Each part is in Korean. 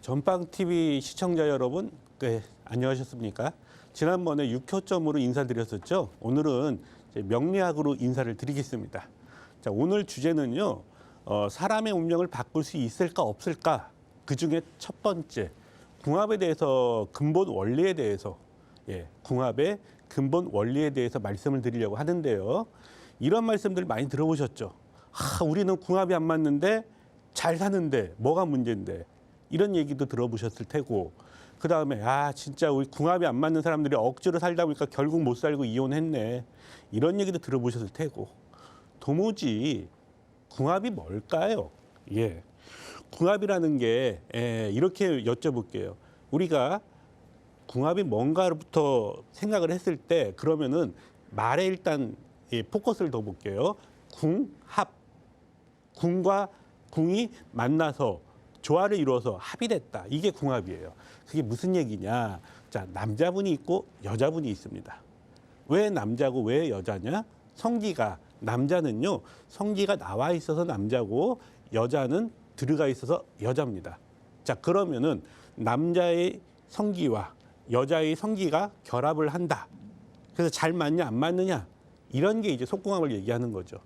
전빵TV 시청자 여러분, 네, 안녕하셨습니까? 지난번에 6호점으로 인사드렸었죠. 오늘은 명리학으로 인사를 드리겠습니다. 자, 오늘 주제는요, 사람의 운명을 바꿀 수 있을까 없을까? 그 중에 첫 번째, 궁합에 대해서 근본 원리에 대해서, 궁합의 근본 원리에 대해서 말씀을 드리려고 하는데요. 이런 말씀들 많이 들어보셨죠? 우리는 궁합이 안 맞는데 잘 사는데 뭐가 문제인데? 이런 얘기도 들어보셨을 테고, 그 다음에 진짜 우리 궁합이 안 맞는 사람들이 억지로 살다 보니까 결국 못 살고 이혼했네. 이런 얘기도 들어보셨을 테고, 도무지 궁합이 뭘까요? 궁합이라는 게 이렇게 여쭤볼게요. 우리가 궁합이 뭔가부터 생각을 했을 때 그러면은 말에 일단 포커스를 더 볼게요. 궁합. 궁과 궁이 만나서 조화를 이루어서 합이 됐다. 이게 궁합이에요. 그게 무슨 얘기냐? 자, 남자분이 있고 여자분이 있습니다. 왜 남자고 왜 여자냐? 성기가, 남자는요, 성기가 나와 있어서 남자고 여자는 들어가 있어서 여자입니다. 자, 그러면은 남자의 성기와 여자의 성기가 결합을 한다. 그래서 잘 맞냐 안 맞느냐? 이런 게 이제 속궁합을 얘기하는 거죠.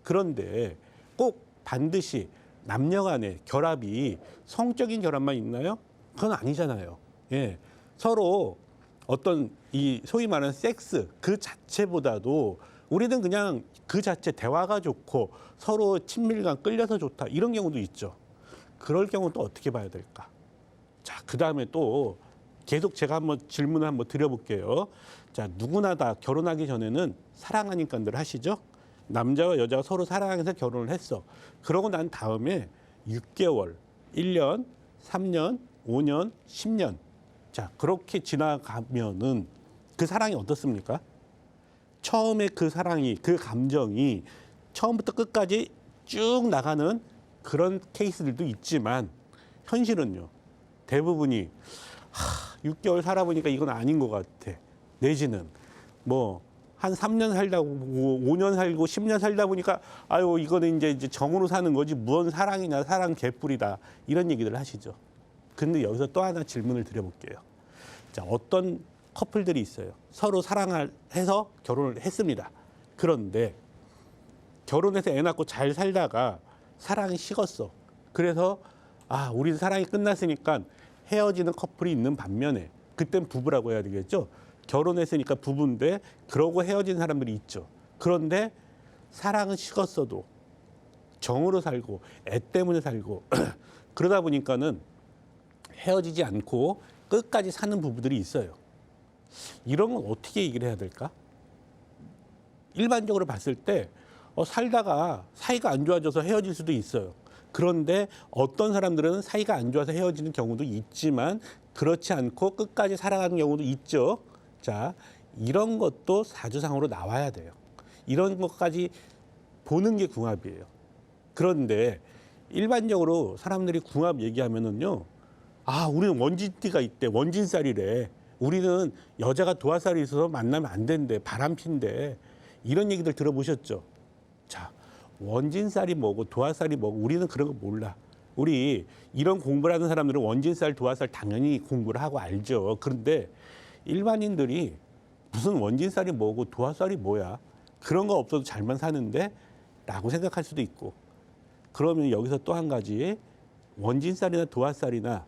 그런데 꼭 반드시 남녀 간의 결합이 성적인 결합만 있나요? 그건 아니잖아요. 서로 어떤 이 소위 말하는 섹스 그 자체보다도 우리는 그냥 그 자체 대화가 좋고 서로 친밀감 끌려서 좋다. 이런 경우도 있죠. 그럴 경우는 또 어떻게 봐야 될까? 자, 그다음에 또 계속 제가 한번 질문을 한번 드려볼게요. 자, 누구나 다 결혼하기 전에는 사랑하니까들 하시죠? 남자와 여자가 서로 사랑해서 결혼을 했어. 그러고 난 다음에 6개월, 1년, 3년, 5년, 10년. 자, 그렇게 지나가면은 그 사랑이 어떻습니까? 처음에 그 사랑이, 그 감정이 처음부터 끝까지 쭉 나가는 그런 케이스들도 있지만 현실은요. 대부분이 6개월 살아보니까 이건 아닌 것 같아. 내지는 한 3년 살다 보고 5년 살고 10년 살다 보니까 이거는 이제 정으로 사는 거지 무언 사랑이냐 사랑 개뿔이다 이런 얘기들 하시죠. 근데 여기서 또 하나 질문을 드려볼게요. 자, 어떤 커플들이 있어요. 서로 사랑을 해서 결혼을 했습니다. 그런데 결혼해서 애 낳고 잘 살다가 사랑이 식었어. 그래서 우리 사랑이 끝났으니까 헤어지는 커플이 있는 반면에 그땐 부부라고 해야 되겠죠. 결혼했으니까 부부인데 그러고 헤어진 사람들이 있죠. 그런데 사랑은 식었어도 정으로 살고 애 때문에 살고 그러다 보니까는 헤어지지 않고 끝까지 사는 부부들이 있어요. 이런 건 어떻게 얘기를 해야 될까? 일반적으로 봤을 때 살다가 사이가 안 좋아져서 헤어질 수도 있어요. 그런데 어떤 사람들은 사이가 안 좋아서 헤어지는 경우도 있지만 그렇지 않고 끝까지 살아가는 경우도 있죠. 자, 이런 것도 사주상으로 나와야 돼요. 이런 것까지 보는 게 궁합이에요. 그런데 일반적으로 사람들이 궁합 얘기하면은요, 우리는 원진띠가 있대, 원진살이래. 우리는 여자가 도화살이 있어서 만나면 안 된대, 바람핀대. 이런 얘기들 들어보셨죠? 자, 원진살이 뭐고 도화살이 뭐고 우리는 그런 거 몰라. 우리 이런 공부를 하는 사람들은 원진살, 도화살 당연히 공부를 하고 알죠. 그런데 일반인들이 무슨 원진살이 뭐고 도화살이 뭐야? 그런 거 없어도 잘만 사는데? 라고 생각할 수도 있고. 그러면 여기서 또 한 가지 원진살이나 도화살이나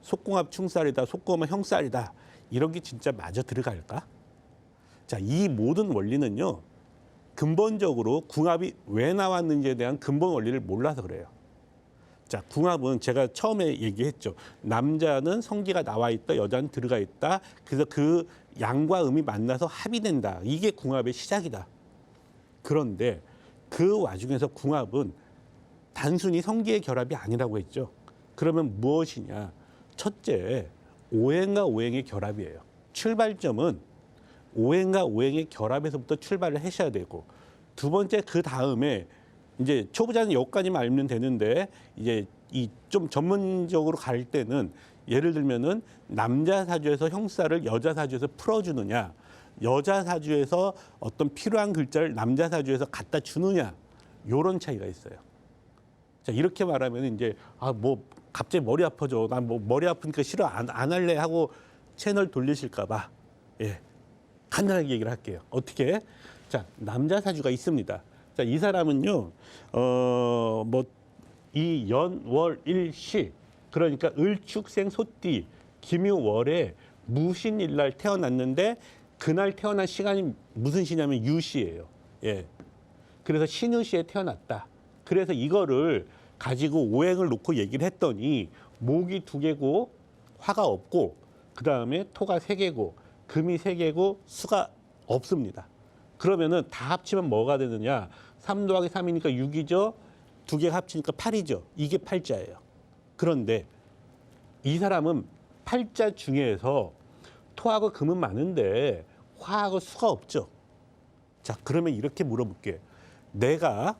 속궁합 충살이다, 속궁합 형살이다. 이런 게 진짜 마저 들어갈까? 자, 이 모든 원리는요. 근본적으로 궁합이 왜 나왔는지에 대한 근본 원리를 몰라서 그래요. 자, 궁합은 제가 처음에 얘기했죠. 남자는 성기가 나와 있다, 여자는 들어가 있다. 그래서 그 양과 음이 만나서 합이 된다. 이게 궁합의 시작이다. 그런데 그 와중에서 궁합은 단순히 성기의 결합이 아니라고 했죠. 그러면 무엇이냐? 첫째, 오행과 오행의 결합이에요. 출발점은 오행과 오행의 결합에서부터 출발을 하셔야 되고, 두 번째 그 다음에 이제 초보자는 여기까지만 알면 되는데 이제 이 좀 전문적으로 갈 때는 예를 들면은 남자 사주에서 형살을 여자 사주에서 풀어주느냐, 여자 사주에서 어떤 필요한 글자를 남자 사주에서 갖다 주느냐, 요런 차이가 있어요. 자, 이렇게 말하면 이제 뭐 갑자기 머리 아파져. 난 뭐 머리 아프니까 싫어, 안 할래 하고 채널 돌리실까 봐. 예. 간단하게 얘기를 할게요. 어떻게? 자, 남자 사주가 있습니다. 자, 이 사람은요. 뭐 이 연, 월, 일, 시, 그러니까 을축생 소띠 김유월에 무신일 날 태어났는데, 그날 태어난 시간이 무슨 시냐면 유시예요. 예. 그래서 신유시에 태어났다. 그래서 이거를 가지고 오행을 놓고 얘기를 했더니 목이 2개고 화가 없고, 그 다음에 토가 3개고 금이 3개고 수가 없습니다. 그러면은 다 합치면 뭐가 되느냐? 3 더하기 3이니까 6이죠. 2개가 합치니까 8이죠. 이게 팔자예요. 그런데 이 사람은 팔자 중에서 토하고 금은 많은데 화하고 수가 없죠. 자, 그러면 이렇게 물어볼게요. 내가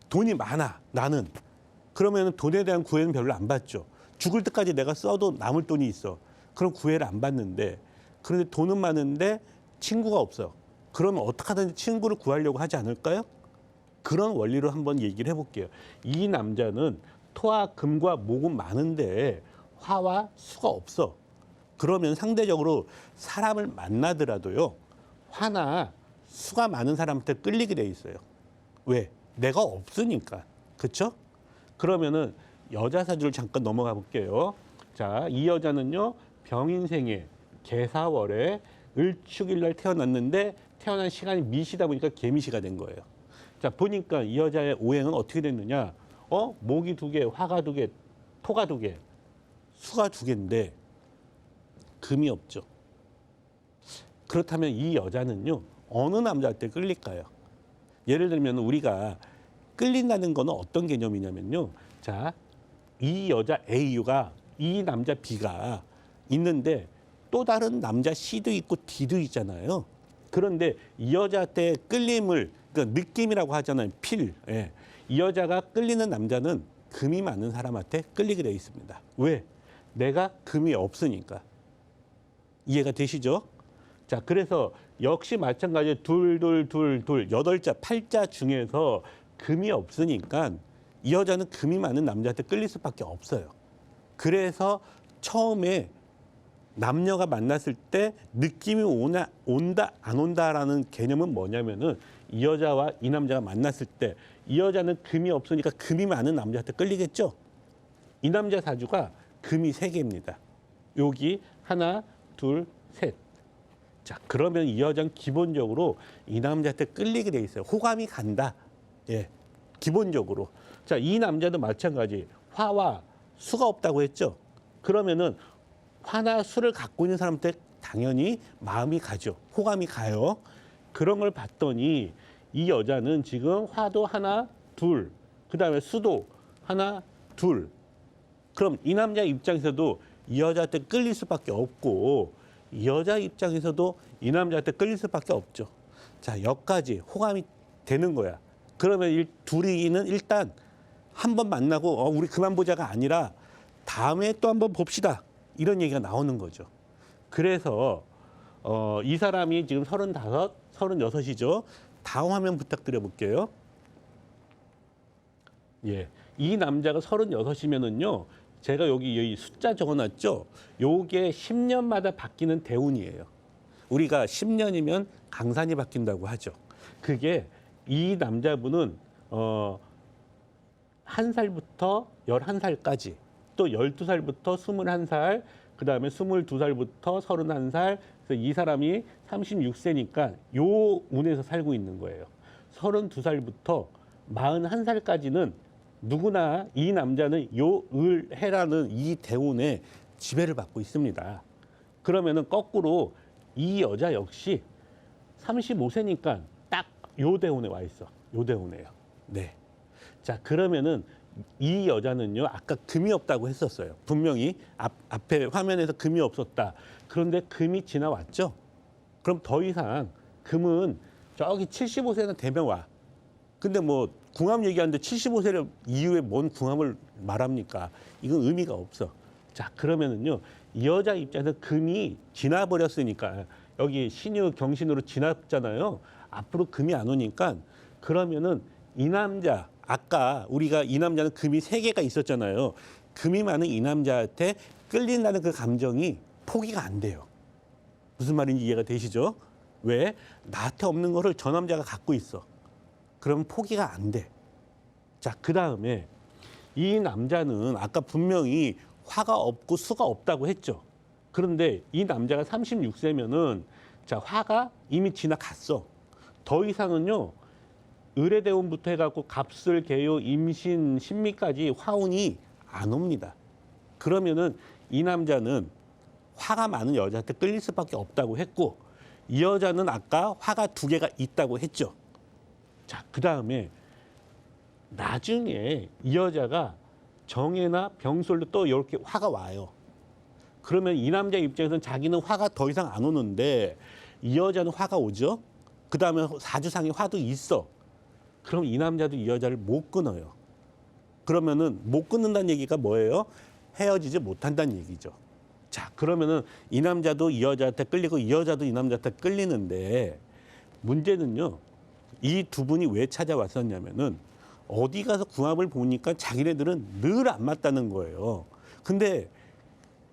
돈이 많아, 나는. 그러면 돈에 대한 구애는 별로 안 받죠. 죽을 때까지 내가 써도 남을 돈이 있어. 그럼 구애를 안 받는데, 그런데 돈은 많은데 친구가 없어. 그러면 어떻게 하든지 친구를 구하려고 하지 않을까요? 그런 원리로 한번 얘기를 해볼게요. 이 남자는 토와 금과 목은 많은데 화와 수가 없어. 그러면 상대적으로 사람을 만나더라도요, 화나 수가 많은 사람한테 끌리게 돼 있어요. 왜? 내가 없으니까. 그렇죠? 그러면은 여자 사주를 잠깐 넘어가 볼게요. 자, 이 여자는요, 병인생에 계사월에 을축일 날 태어났는데 태어난 시간이 미시다 보니까 개미시가 된 거예요. 자, 보니까 이 여자의 오행은 어떻게 됐느냐? 목이 2개, 화가 2개, 토가 2개, 수가 2개인데 금이 없죠. 그렇다면 이 여자는요, 어느 남자한테 끌릴까요? 예를 들면 우리가 끌린다는 거는 어떤 개념이냐면요. 자, 이 여자 A가 이 남자 B가 있는데 또 다른 남자 C도 있고 D도 있잖아요. 그런데 이 여자한테 끌림을, 그러니까 느낌이라고 하잖아요. 필. 예. 이 여자가 끌리는 남자는 금이 많은 사람한테 끌리게 돼 있습니다. 왜? 내가 금이 없으니까. 이해가 되시죠? 자, 그래서 역시 마찬가지로 둘, 8자, 8자 중에서 금이 없으니까 이 여자는 금이 많은 남자한테 끌릴 수밖에 없어요. 그래서 처음에 남녀가 만났을 때 느낌이 온다, 안 온다라는 개념은 뭐냐면은 이 여자와 이 남자가 만났을 때 이 여자는 금이 없으니까 금이 많은 남자한테 끌리겠죠? 이 남자 사주가 금이 3개입니다. 여기 하나, 둘, 셋. 자, 그러면 이 여자는 기본적으로 이 남자한테 끌리게 돼 있어요. 호감이 간다. 예, 기본적으로. 자, 이 남자도 마찬가지. 화와 수가 없다고 했죠. 그러면은 화나 수를 갖고 있는 사람한테 당연히 마음이 가죠. 호감이 가요. 그런 걸 봤더니 이 여자는 지금 화도 하나, 둘, 그 다음에 수도 하나, 둘. 그럼 이 남자 입장에서도 이 여자한테 끌릴 수밖에 없고, 이 여자 입장에서도 이 남자한테 끌릴 수밖에 없죠. 자, 여기까지 호감이 되는 거야. 그러면 둘이는 일단 한 번 만나고 우리 그만 보자가 아니라 다음에 또 한번 봅시다. 이런 얘기가 나오는 거죠. 그래서 이 사람이 지금 35, 36이죠. 다음 화면 부탁드려 볼게요. 예, 이 남자가 36이면은요. 제가 여기 숫자 적어놨죠. 요게 10년마다 바뀌는 대운이에요. 우리가 10년이면 강산이 바뀐다고 하죠. 그게 이 남자분은 1살부터 11살까지, 또 12살부터 21살, 그 다음에 22살부터 31살, 그래서 이 사람이 36세니까 요 운에서 살고 있는 거예요. 32살부터 41살까지는 누구나 이 남자는 요 을해라는 이 대운에 지배를 받고 있습니다. 그러면은 거꾸로 이 여자 역시 35세니까 딱 요 대운에 와 있어. 요 대운에요. 네. 자, 그러면은 이 여자는요, 아까 금이 없다고 했었어요. 분명히 앞에 화면에서 금이 없었다. 그런데 금이 지나왔죠. 그럼 더 이상 금은 저기 75세는 되면 와. 근데 뭐 궁합 얘기하는데 75세 이후에 뭔 궁합을 말합니까? 이건 의미가 없어. 자, 그러면은요, 이 여자 입장에서 금이 지나버렸으니까 여기 신유 경신으로 지났잖아요. 앞으로 금이 안 오니까 그러면은 이 남자 아까 우리가 이 남자는 금이 3개가 있었잖아요. 금이 많은 이 남자한테 끌린다는 그 감정이 포기가 안 돼요. 무슨 말인지 이해가 되시죠? 왜? 나한테 없는 거를 저 남자가 갖고 있어. 그러면 포기가 안 돼. 자, 그다음에 이 남자는 아까 분명히 화가 없고 수가 없다고 했죠. 그런데 이 남자가 36세면은 자, 화가 이미 지나갔어. 더 이상은요. 의례대운부터 해갖고 갑술, 개요, 임신, 신미까지 화운이 안 옵니다. 그러면은 이 남자는 화가 많은 여자한테 끌릴 수밖에 없다고 했고 이 여자는 아까 화가 2개가 있다고 했죠. 자, 그다음에 나중에 이 여자가 정해나 병술로 또 이렇게 화가 와요. 그러면 이 남자 입장에서는 자기는 화가 더 이상 안 오는데 이 여자는 화가 오죠. 그다음에 사주상에 화도 있어. 그럼 이 남자도 이 여자를 못 끊어요. 그러면은 못 끊는다는 얘기가 뭐예요? 헤어지지 못한다는 얘기죠. 자, 그러면은 이 남자도 이 여자한테 끌리고 이 여자도 이 남자한테 끌리는데 문제는요. 이 두 분이 왜 찾아왔었냐면은 어디 가서 궁합을 보니까 자기네들은 늘 안 맞다는 거예요. 근데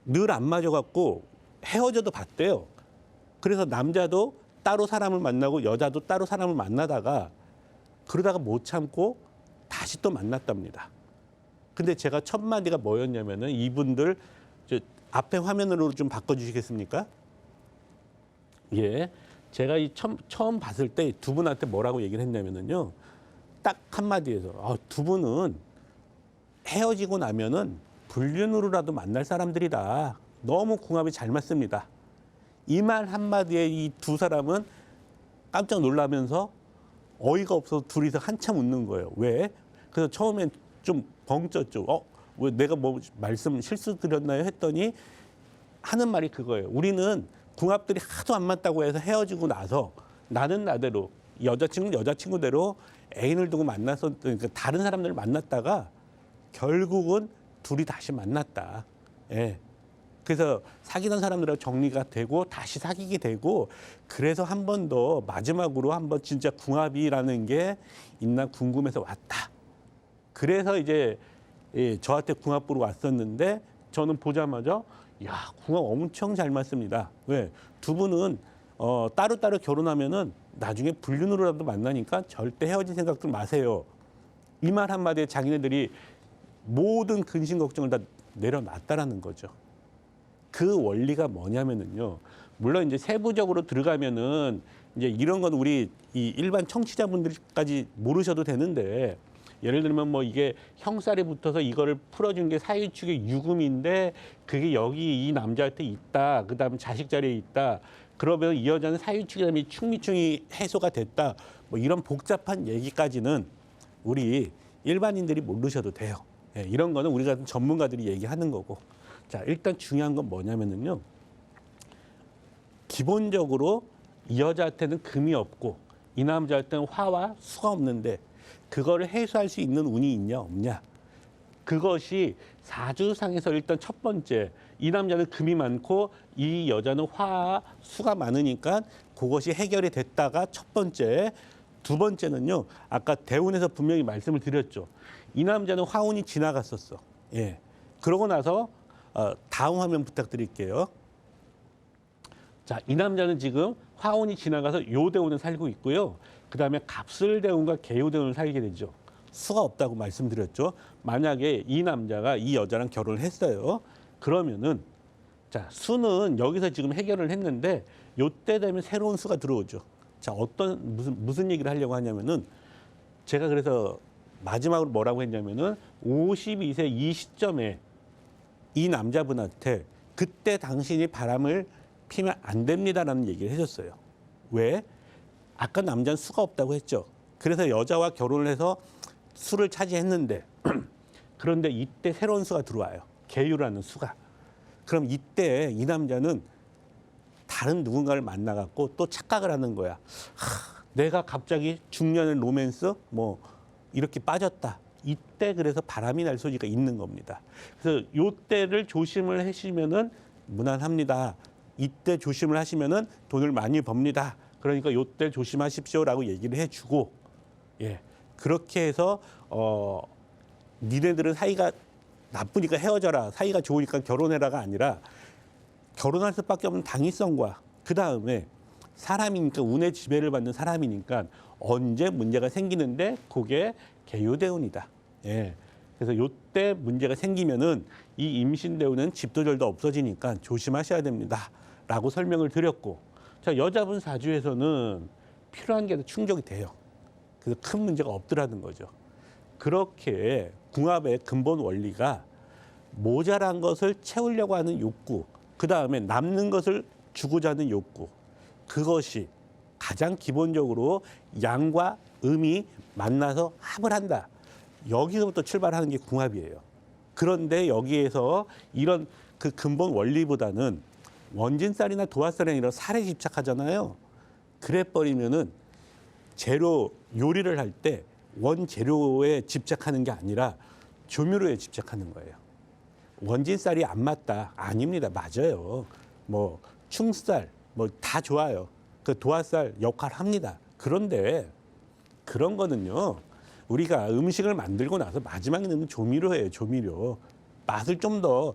늘 안 맞아갖고 헤어져도 봤대요. 그래서 남자도 따로 사람을 만나고 여자도 따로 사람을 만나다가 그러다가 못 참고 다시 또 만났답니다. 근데 제가 첫 마디가 뭐였냐면은 이분들 앞에 화면으로 좀 바꿔주시겠습니까? 예, 제가 이 처음 봤을 때 두 분한테 뭐라고 얘기를 했냐면은요, 딱 한마디에서 두 분은 헤어지고 나면은 불륜으로라도 만날 사람들이다. 너무 궁합이 잘 맞습니다. 이 말 한마디에 이 두 사람은 깜짝 놀라면서 어이가 없어서 둘이서 한참 웃는 거예요. 왜? 그래서 처음엔 좀 벙쪘죠. 왜 내가 뭐 말씀 실수 드렸나요? 했더니 하는 말이 그거예요. 우리는 궁합들이 하도 안 맞다고 해서 헤어지고 나서 나는 나대로 여자친구는 여자친구대로 애인을 두고 만나서 그러니까 다른 사람들을 만났다가 결국은 둘이 다시 만났다. 예. 그래서 사귀던 사람들하고 정리가 되고 다시 사귀게 되고 그래서 한 번 더 마지막으로 한번 진짜 궁합이라는 게 있나 궁금해서 왔다. 그래서 이제 저한테 궁합 보러 왔었는데 저는 보자마자 야, 궁합 엄청 잘 맞습니다. 왜? 두 분은 따로따로 결혼하면은 나중에 불륜으로라도 만나니까 절대 헤어질 생각들 마세요. 이 말 한마디에 자기네들이 모든 근심 걱정을 다 내려놨다라는 거죠. 그 원리가 뭐냐면은요. 물론 이제 세부적으로 들어가면은 이제 이런 건 우리 이 일반 청취자분들까지 모르셔도 되는데 예를 들면 뭐 이게 형살이 붙어서 이거를 풀어준 게 사유축의 유금인데 그게 여기 이 남자한테 있다. 그다음 자식 자리에 있다. 그러면 이 여자는 사유축이 충미충이 해소가 됐다. 뭐 이런 복잡한 얘기까지는 우리 일반인들이 모르셔도 돼요. 예, 이런 거는 우리 같은 전문가들이 얘기하는 거고. 자, 일단 중요한 건 뭐냐면은요. 기본적으로 이 여자한테는 금이 없고 이 남자한테는 화와 수가 없는데 그거를 해소할 수 있는 운이 있냐 없냐. 그것이 사주상에서 일단 첫 번째 이 남자는 금이 많고 이 여자는 화와 수가 많으니까 그것이 해결이 됐다가 첫 번째. 두 번째는요. 아까 대운에서 분명히 말씀을 드렸죠. 이 남자는 화운이 지나갔었어. 예. 그러고 나서 다음 화면 부탁드릴게요. 자, 이 남자는 지금 화운이 지나가서 요대운을 살고 있고요. 그다음에 갑술대운과 개요대운을 살게 되죠. 수가 없다고 말씀드렸죠. 만약에 이 남자가 이 여자랑 결혼을 했어요. 그러면은 자, 수는 여기서 지금 해결을 했는데 요때 되면 새로운 수가 들어오죠. 자, 무슨 얘기를 하려고 하냐면은 제가 그래서 마지막으로 뭐라고 했냐면은 52세 이 시점에 이 남자분한테 그때 당신이 바람을 피면 안 됩니다라는 얘기를 해줬어요. 왜? 아까 남자는 수가 없다고 했죠. 그래서 여자와 결혼을 해서 수를 차지했는데 그런데 이때 새로운 수가 들어와요. 계유라는 수가. 그럼 이때 이 남자는 다른 누군가를 만나갖고 또 착각을 하는 거야. 내가 갑자기 중년의 로맨스 뭐 이렇게 빠졌다. 이때 그래서 바람이 날 소지가 있는 겁니다. 그래서 요때를 조심을 하시면은 무난합니다. 이때 조심을 하시면은 돈을 많이 법니다. 그러니까 요때 조심하십시오라고 얘기를 해주고, 예, 그렇게 해서 니네들은 사이가 나쁘니까 헤어져라, 사이가 좋으니까 결혼해라가 아니라 결혼할 수밖에 없는 당위성과 그 다음에 사람이니까 운의 지배를 받는 사람이니까 언제 문제가 생기는데 그게 개요대운이다. 예. 그래서 요때 문제가 생기면은 이 임신대운은 집도절도 없어지니까 조심하셔야 됩니다. 라고 설명을 드렸고, 자, 여자분 사주에서는 필요한 게 충족이 돼요. 그래서 큰 문제가 없더라는 거죠. 그렇게 궁합의 근본 원리가 모자란 것을 채우려고 하는 욕구, 그 다음에 남는 것을 주고자 하는 욕구, 그것이 가장 기본적으로 양과 음이 만나서 합을 한다. 여기서부터 출발하는 게 궁합이에요. 그런데 여기에서 이런 그 근본 원리보다는 원진살이나 도화살이 아니라 살에 집착하잖아요. 그래 버리면은 재료 요리를 할 때 원재료에 집착하는 게 아니라 조미료에 집착하는 거예요. 원진살이 안 맞다. 아닙니다. 맞아요. 뭐 충살 뭐 다 좋아요. 그 도화살 역할 합니다. 그런데 그런 거는요. 우리가 음식을 만들고 나서 마지막에 넣는 조미료예요. 조미료. 맛을 좀 더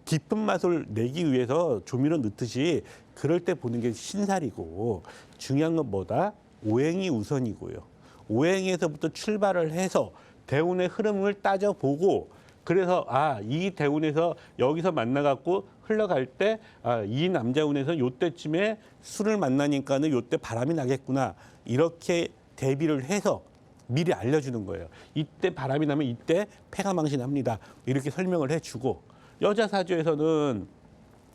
깊은 맛을 내기 위해서 조미료 넣듯이 그럴 때 보는 게 신살이고, 중요한 건 뭐다? 오행이 우선이고요. 오행에서부터 출발을 해서 대운의 흐름을 따져보고, 그래서 이 대운에서 여기서 만나갖고 흘러갈 때 이 남자운에서 요때쯤에 술을 만나니까는 요때 바람이 나겠구나, 이렇게 대비를 해서 미리 알려주는 거예요. 이때 바람이 나면 이때 폐가 망신합니다. 이렇게 설명을 해주고, 여자 사주에서는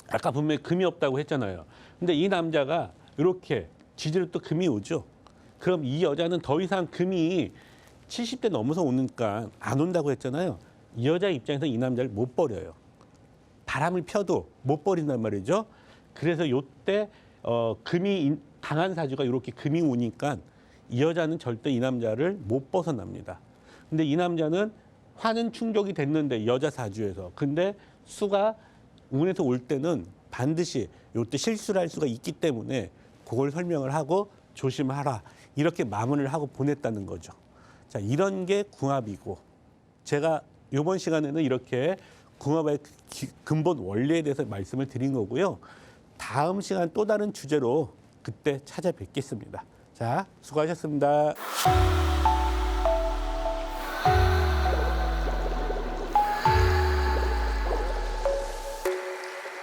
아까 분명히 금이 없다고 했잖아요. 근데 이 남자가 이렇게 지지로 또 금이 오죠. 그럼 이 여자는 더 이상 금이 70대 넘어서 오니까 안 온다고 했잖아요. 이 여자 입장에서 이 남자를 못 버려요. 바람을 펴도 못 버린단 말이죠. 그래서 요때 금이 강한 사주가 이렇게 금이 오니까 이 여자는 절대 이 남자를 못 벗어납니다. 근데 이 남자는 화는 충족이 됐는데 여자 사주에서, 근데 수가 운에서 올 때는 반드시 요때 실수를 할 수가 있기 때문에 그걸 설명을 하고 조심하라, 이렇게 마무리를 하고 보냈다는 거죠. 자, 이런 게 궁합이고, 제가 이번 시간에는 이렇게 궁합의 근본 원리에 대해서 말씀을 드린 거고요. 다음 시간 또 다른 주제로 그때 찾아뵙겠습니다. 자, 수고하셨습니다.